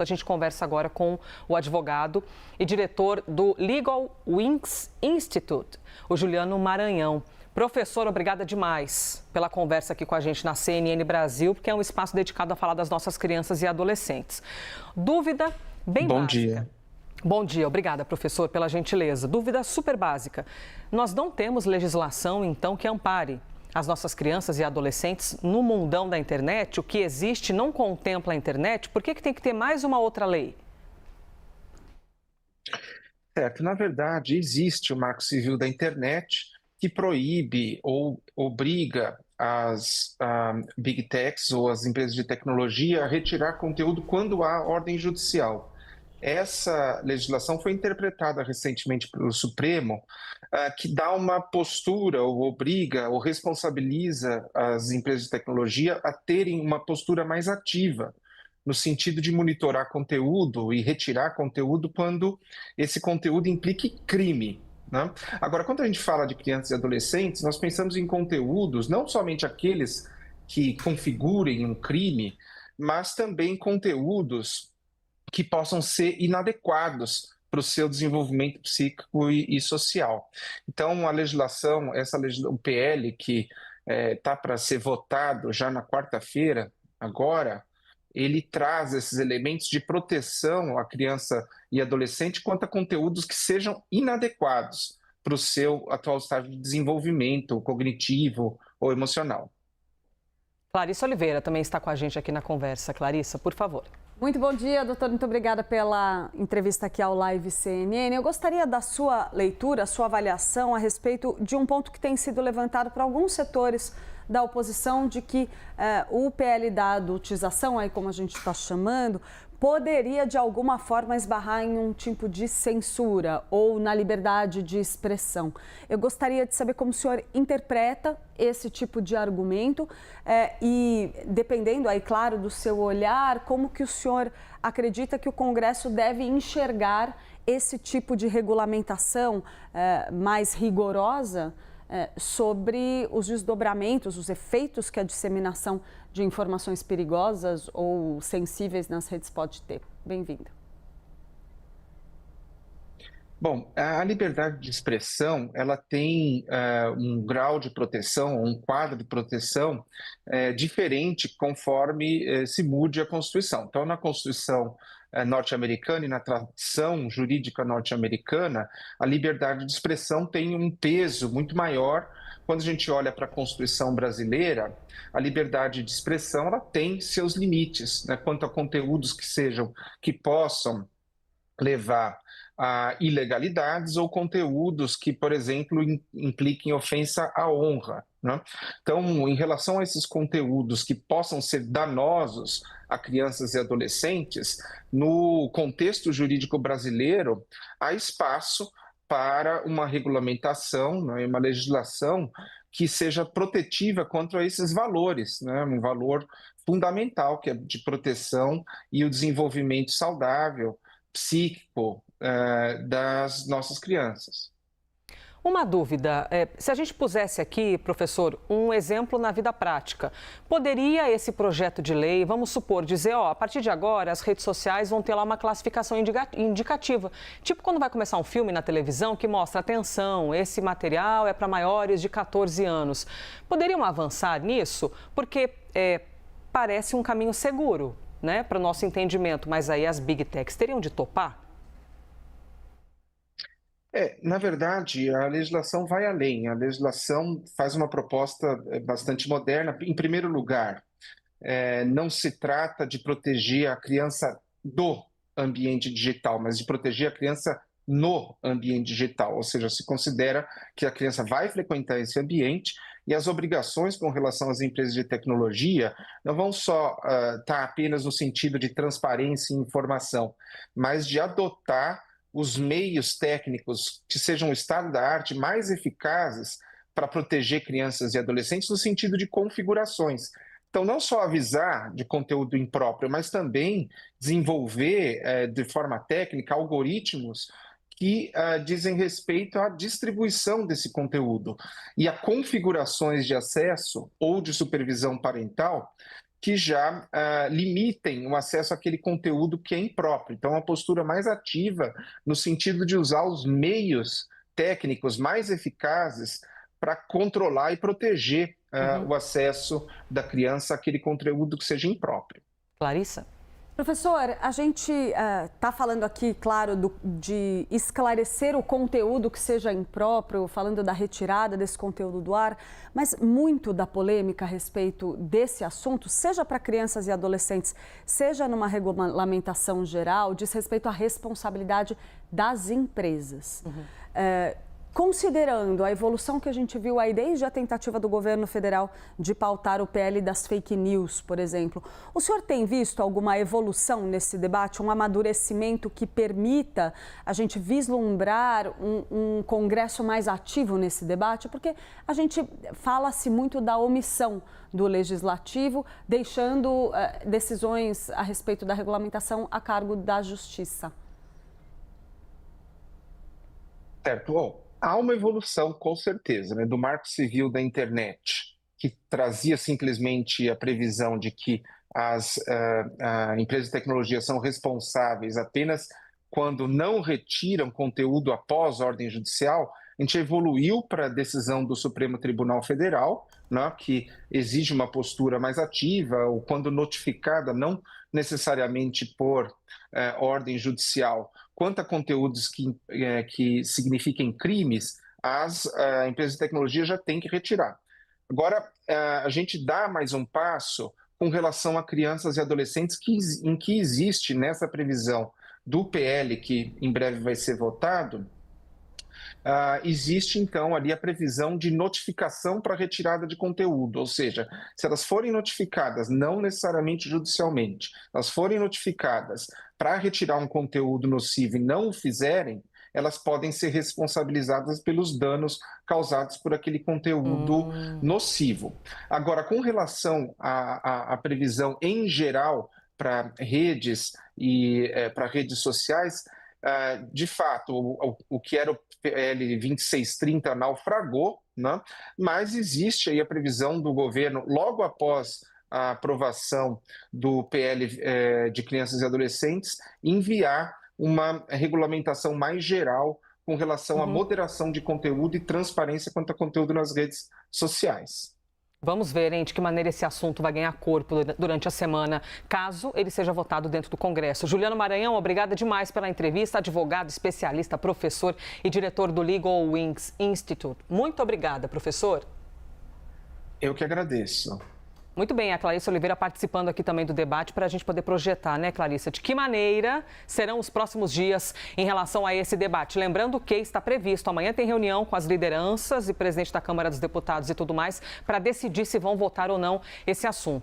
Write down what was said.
A gente conversa agora com o advogado e diretor do Legal Wings Institute, o Juliano Maranhão. Professor, obrigada demais pela conversa aqui com a gente na CNN Brasil, porque é um espaço dedicado a falar das nossas crianças e adolescentes. Dúvida bem Bom básica. dia. Bom dia, obrigada, professor, pela gentileza. Dúvida super básica. Nós não temos legislação, então, que ampare as nossas crianças e adolescentes no mundão da internet. O que existe não contempla a internet. Por que tem que ter mais uma outra lei? Certo, na verdade, existe o Marco Civil da Internet que proíbe ou obriga as Big Techs ou as empresas de tecnologia a retirar conteúdo quando há ordem judicial. Essa legislação foi interpretada recentemente pelo Supremo, que dá uma postura, ou obriga, ou responsabiliza as empresas de tecnologia a terem uma postura mais ativa, no sentido de monitorar conteúdo e retirar conteúdo quando esse conteúdo implique crime, né? Agora, quando a gente fala de crianças e adolescentes, nós pensamos em conteúdos, não somente aqueles que configurem um crime, mas também conteúdos que possam ser inadequados para o seu desenvolvimento psíquico e social. Então, a legislação, o PL que está para ser votado já na quarta-feira, agora, ele traz esses elementos de proteção à criança e adolescente quanto a conteúdos que sejam inadequados para o seu atual estágio de desenvolvimento cognitivo ou emocional. Clarissa Oliveira também está com a gente aqui na conversa. Clarissa, por favor. Muito bom dia, doutor. Muito obrigada pela entrevista aqui ao Live CNN. Eu gostaria da sua leitura, sua avaliação a respeito de um ponto que tem sido levantado por alguns setores da oposição, de que o PL da adultização, aí como a gente está chamando, poderia de alguma forma esbarrar em um tipo de censura ou na liberdade de expressão. Eu gostaria de saber como o senhor interpreta esse tipo de argumento e, dependendo aí, claro, do seu olhar, como que o senhor acredita que o Congresso deve enxergar esse tipo de regulamentação mais rigorosa sobre os desdobramentos, os efeitos que a disseminação de informações perigosas ou sensíveis nas redes pode ter. Bem-vindo. Bom, a liberdade de expressão, ela tem um grau de proteção, um quadro de proteção diferente conforme se mude a Constituição. Então, na Constituição norte-americana e na tradição jurídica norte-americana, a liberdade de expressão tem um peso muito maior. Quando a gente olha para a Constituição brasileira, a liberdade de expressão ela tem seus limites, né, quanto a conteúdos que possam levar a ilegalidades ou conteúdos que, por exemplo, impliquem ofensa à honra, né? Então, em relação a esses conteúdos que possam ser danosos a crianças e adolescentes, no contexto jurídico brasileiro, há espaço para uma regulamentação, né, uma legislação que seja protetiva contra esses valores, né, um valor fundamental que é de proteção e o desenvolvimento saudável psíquico das nossas crianças. Uma dúvida, se a gente pusesse aqui, professor, um exemplo na vida prática, poderia esse projeto de lei, vamos supor, dizer, a partir de agora as redes sociais vão ter lá uma classificação indicativa, tipo quando vai começar um filme na televisão que mostra, atenção, esse material é para maiores de 14 anos. Poderiam avançar nisso? Porque parece um caminho seguro, né, para o nosso entendimento, mas aí as Big Techs teriam de topar? Na verdade, a legislação vai além. A legislação faz uma proposta bastante moderna. Em primeiro lugar, não se trata de proteger a criança do ambiente digital, mas de proteger a criança no ambiente digital. Ou seja, se considera que a criança vai frequentar esse ambiente e as obrigações com relação às empresas de tecnologia não vão só estar apenas no sentido de transparência e informação, mas de adotar os meios técnicos que sejam o estado da arte mais eficazes para proteger crianças e adolescentes no sentido de configurações. Então, não só avisar de conteúdo impróprio, mas também desenvolver de forma técnica algoritmos que dizem respeito à distribuição desse conteúdo e a configurações de acesso ou de supervisão parental que já limitem o acesso àquele conteúdo que é impróprio. Então, uma postura mais ativa no sentido de usar os meios técnicos mais eficazes para controlar e proteger o acesso da criança àquele conteúdo que seja impróprio. Clarissa? Professor, a gente está falando aqui, claro, de esclarecer o conteúdo que seja impróprio, falando da retirada desse conteúdo do ar, mas muito da polêmica a respeito desse assunto, seja para crianças e adolescentes, seja numa regulamentação geral, diz respeito à responsabilidade das empresas. Considerando a evolução que a gente viu aí desde a tentativa do governo federal de pautar o PL das fake news, por exemplo, o senhor tem visto alguma evolução nesse debate, um amadurecimento que permita a gente vislumbrar um Congresso mais ativo nesse debate? Porque a gente fala-se muito da omissão do Legislativo, deixando decisões a respeito da regulamentação a cargo da Justiça. Certo. Bom, há uma evolução, com certeza, né, do Marco Civil da Internet, que trazia simplesmente a previsão de que as empresas de tecnologia são responsáveis apenas quando não retiram conteúdo após ordem judicial. A gente evoluiu para a decisão do Supremo Tribunal Federal, né, que exige uma postura mais ativa, ou quando notificada, não necessariamente por ordem judicial, quanto a conteúdos que signifiquem crimes, as empresas de tecnologia já têm que retirar. Agora, a gente dá mais um passo com relação a crianças e adolescentes em que existe nessa previsão do PL, que em breve vai ser votado, existe então ali a previsão de notificação para retirada de conteúdo, ou seja, se elas forem notificadas, não necessariamente judicialmente, elas forem notificadas para retirar um conteúdo nocivo e não o fizerem, elas podem ser responsabilizadas pelos danos causados por aquele conteúdo nocivo. Agora, com relação à previsão em geral para redes e para redes sociais, de fato, o que era o PL 2630 naufragou, né? Mas existe aí a previsão do governo, logo após a aprovação do PL de crianças e adolescentes, enviar uma regulamentação mais geral com relação à moderação de conteúdo e transparência quanto a conteúdo nas redes sociais. Vamos ver, hein, de que maneira esse assunto vai ganhar corpo durante a semana, caso ele seja votado dentro do Congresso. Juliano Maranhão, obrigada demais pela entrevista, advogado, especialista, professor e diretor do Legal Wings Institute. Muito obrigada, professor. Eu que agradeço. Muito bem, a Clarissa Oliveira participando aqui também do debate para a gente poder projetar, né, Clarissa, de que maneira serão os próximos dias em relação a esse debate. Lembrando que está previsto, amanhã tem reunião com as lideranças e presidente da Câmara dos Deputados e tudo mais, para decidir se vão votar ou não esse assunto.